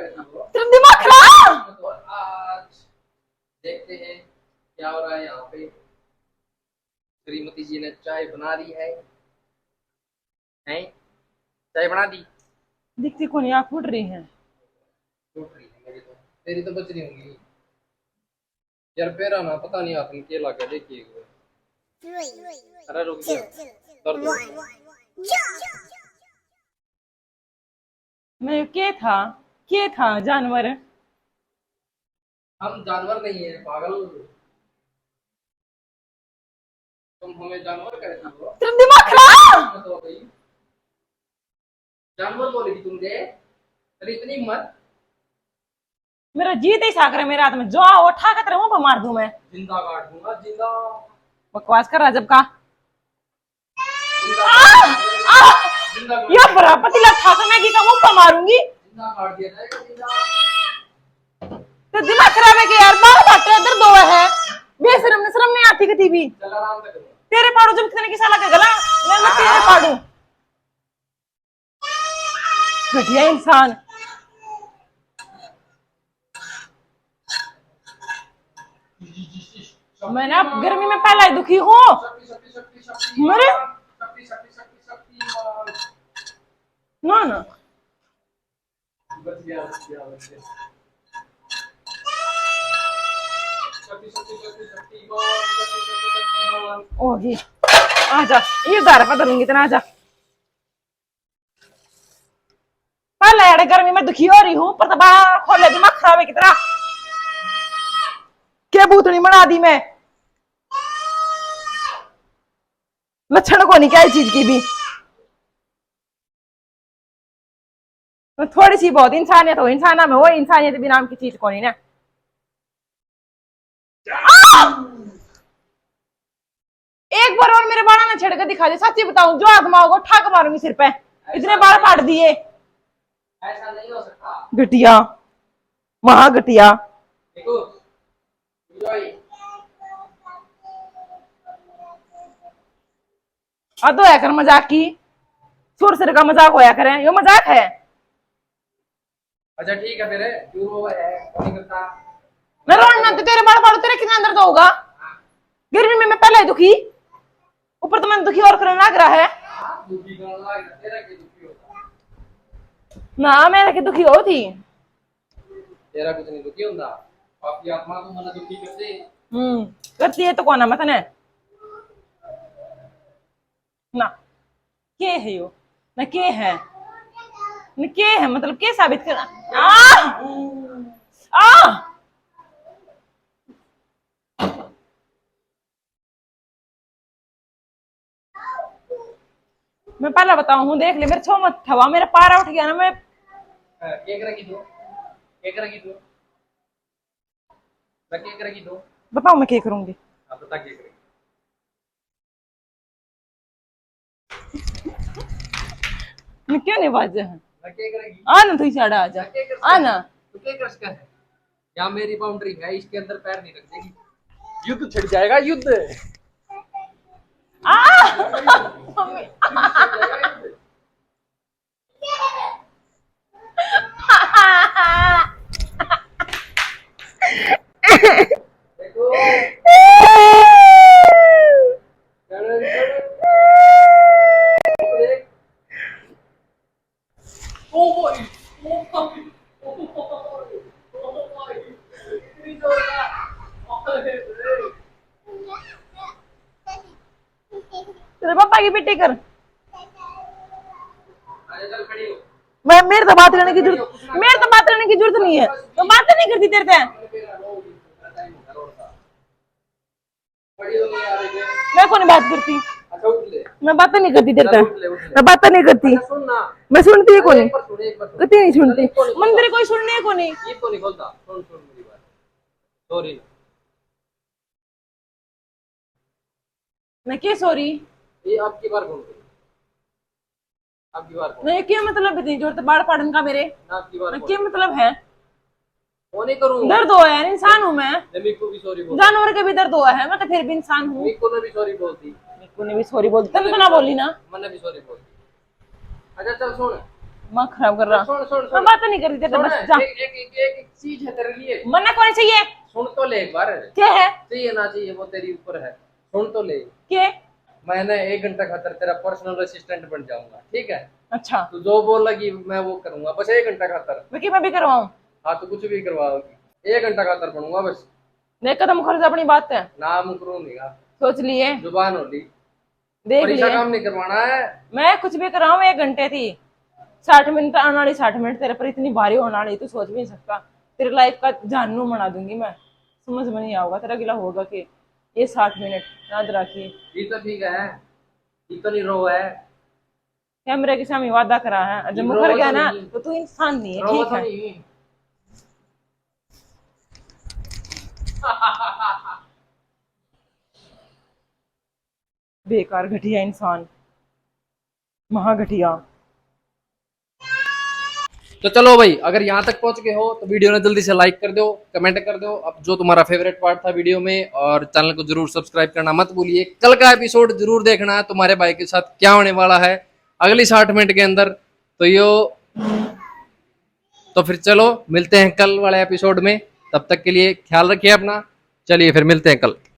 तेरा दिमाग खराब। तो आज देखते हैं क्या हो रहा है यहाँ पे। श्रीमती जी ने चाय बना दी है। हैं? चाय बना दी। दिखती कौन आँख फूट रही है। टूट रही है मेरी तो। तेरी तो बच रही होंगी यार। पैरा ना पता नहीं हाथ में क्या लगा देखिए। अरे रुक जा, दर्द हो रहा है। मैं क्या था जानवर। हम जानवर नहीं है पागल। तुम हमें जानवर कहती हो। तेरा दिमाग खराब। मत हो गई। जानवर बोलेगी तुमसे। अरे इतनी हिम्मत। मेरा जीत ही साकर है मेरे हाथ में, जो आओ उठा कर तेरे मुंह पर मार दूं मैं। जिंदा काट दूंगा जिंदा। बकवास कर रहा जब का। जिंदा काट दूंगा, जिंदा काट ये बड़ा पतीला था तो मैगी का मुंह पर मारूंगी। जिंदा काट दिया जाएगा जिंदा। तो दिमाग खराब है कि यार, बाल काटे दर्द हुआ है। बेशरम ने शर्म नहीं आती कभी भी। चल आराम से करो। तेरे पाड़ू जब कितने की साला का गला, मैं तेरे पाड़ू। घटिया इंसान। मैंने अब गर्मी में पहला ही दुखी हूँ। शक्ति शक्ति शक्ति शक्ति मेरे शक्ति शक्ति शक्ति शक्ति। ना ना बच गया बच गया बच गया। शक्ति शक्ति शक्ति शक्ति शक्ति शक्ति। ओही आजा, ये दार पता लूंगी इतना। आजा पहले यार गर्मी में दुखी हो रही हूँ, पर तबा खोले दिमाग खराब है कितना। क्या भूतनी बना दी मैं। लक्षण को नहीं क्या चीज की भी। थोड़ी सी बहुत इंसानियत हो इंसान में, वो इंसानियत भी नाम की चीज को नहीं ना। एक बार और मेरे बाड़ा ने छेड़ के दिखा दे, सच्ची बताऊं जो आत्मा होगा ठाक मारूंगी सिर पे। इतने बाल काट दिए। ऐसा नहीं हो सकता। घटिया महा घटिया। देखो भाई। तो है कर मजाक की, सुर सिर का मजाक होया करे, ये मजाक है। अच्छा ठीक है फिर क्यों रो है नहीं करता। मैं रोना तो तेरे बाल पाड़ू, तेरे कितना दर्द होगा। गर्मी में मैं पहले ही दुखी, ऊपर तो मैं दुखी और करने लग रहा है। दुखी करने लगा तेरा क्या दुखी होता। ना मेरा की दुखी हो थी। तेरा कुछ नहीं दुखी होता। आपकी आत्मा को मन दुखी करते। करती है तो कौन है मत ने ना। के है यो ना, के है ना, के है मतलब के साबित करना। मैं पहले बताऊं हूँ, देख ले मेरे छो मत थवा, मेरा पारा उठ गया ना। मैं केक रखी दो, केक रखी दो, केक रखी दो। बताओ मैं क्या करूंगी। आप बता केक रखी। मैं क्यों नहीं बाजे हैं। केक रखी। आना तू साड़ा आजा आना। तो केक रख का है। यहाँ मेरी बाउंड्री है, इसके अंदर पैर नहीं रख देगी। युद्ध छिड़ जाएगा युद्ध। तेरे पापा की पिटाई कर। चल खड़ी हो। मैं मेरे तो बात करने की जरूरत, मेरे तो बात करने की जरूरत नहीं है, तो बात नहीं करती तेरे से। मैं कौन बात करती। अच्छा उठ ले। मैं बात नहीं करती तेरे से, मैं बात नहीं करती। सुन ना। मैं सुनती को नहीं, कती नहीं सुनती। मंदिर कोई सुनने को नहीं। ये तो नहीं बोलता। सुन सुन मेरी बात। सॉरी। मैं क्या सॉरी। ये आपकी बार कौन करी? आपकी बार कौन? नहीं क्या मतलब इतनी जोर से बाढ़ पड़न का मेरे। आपकी बार क्या मतलब है। वो नहीं करूँ। दर्द हुआ है, इंसान हूँ मैं। मेरे को भी सॉरी बोल। जानवर के भी दर्द हुआ है, मैं तो फिर भी इंसान हूँ। मेरे को भी सॉरी बोलती। मेरे को भी सॉरी बोलती, तब तो ना बोली ना। मैंने भी सॉरी बोलती। अच्छा चल सुन। दिमाग खराब कर रहा। सुन सुन मैं सुन बात नहीं कर रही तेरे, सुन, बस जा। एक चीज है तेरे लिए। मना कौन चाहिए? सुन तो ले एक बार। क्या है? चाहिए ना चाहिए वो तेरी ऊपर है। सुन तो ले। क्या? मैं ना 1 घंटा खातर तेरा पर्सनल असिस्टेंट बन जाऊंगा, ठीक है? अच्छा, तू जो बोल लगी मैं वो करूंगा, बस 1 घंटा खातर। विकी मैं भी करवाऊं? हाँ तो कुछ भी करवाओगी, 1 घंटा खातर बनूंगा बस। देख कदम खर्च अपनी बात है। नाम करूँ नहीं का, सोच लिए, जुबान होली। देख परीक्षा लिए। काम नहीं करवाना है। मैं कुछ भी कराऊं, 1 घंटे थी 60 मिनट आने वाली, 60 मिनट तेरे पर इतनी भारी होने वाली तू सोच भी नहीं सकता। तेरे लाइफ का जानू बना दूंगी मैं। समझ में नहीं आऊंगा, तेरा गिला होगा कि ये 60 मिनट याद रखिए। ये तो ठीक है, ये तो नहीं रो है। कैमरे के सामने वादा करा है, जब ये मुकर रो गया तो ना नहीं, तो तू इंसान नहीं है, रो ठीक तो है? नहीं। बेकार घटिया इंसान, महा घटिया। तो चलो भाई, अगर यहाँ तक पहुंच गए हो तो वीडियो ने जल्दी से लाइक कर दो, कमेंट कर दो अब जो तुम्हारा फेवरेट पार्ट था वीडियो में, और चैनल को जरूर सब्सक्राइब करना मत भूलिए। कल का एपिसोड जरूर देखना है तुम्हारे भाई के साथ क्या होने वाला है अगली 60 मिनट के अंदर। तो यो, तो फिर चलो मिलते हैं कल वाले एपिसोड में, तब तक के लिए ख्याल रखिए अपना। चलिए फिर मिलते हैं कल।